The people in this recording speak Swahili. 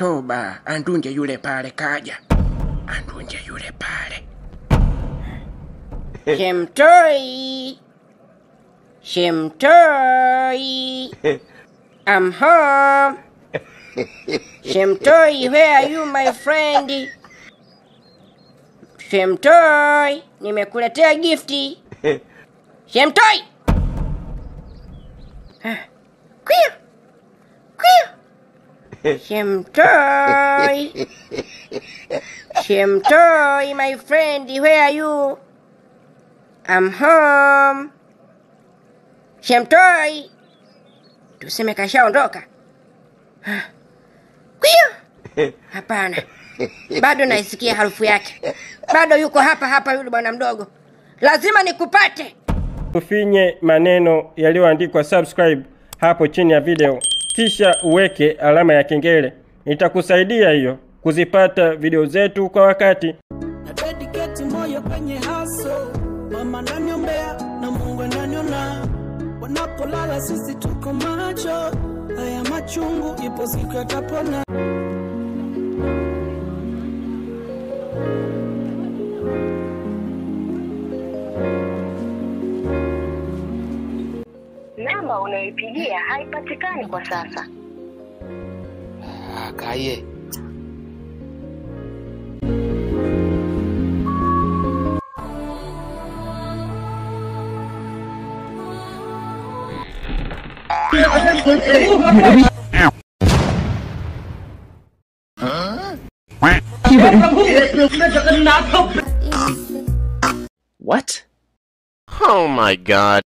Toba, Andunje yule pale kaja. Andunje yule pale. Shemtoi. Shemtoi. I'm home. Shemtoi, where are you, my friend? Shemtoi, nimekuletea gifti. Shemtoi. Kwio. Kwio. Shemtoi. Shemtoi, my friend, where are you? I'm home. Shemtoi. Tuseme kashaondoka. Kwio. Hapana. Bado naisikia harufu yake. Bado yuko hapa yule bwana mdogo. Lazima nikupate. Ufinye maneno yaliyoandikwa subscribe hapo chini ya video. Kisha uweke alama ya kengele. Itakusaidia hiyo kuzipata video zetu kwa wakati. Na dedicate moyo kwenye hustle. Mama ananiombea na Mungu ananiona. Wanapolala sisi tuko macho. Haya machungu ipo siku yatapona. Namba unayopigia haipatikani kwa sasa. Kaye. What? Oh my God.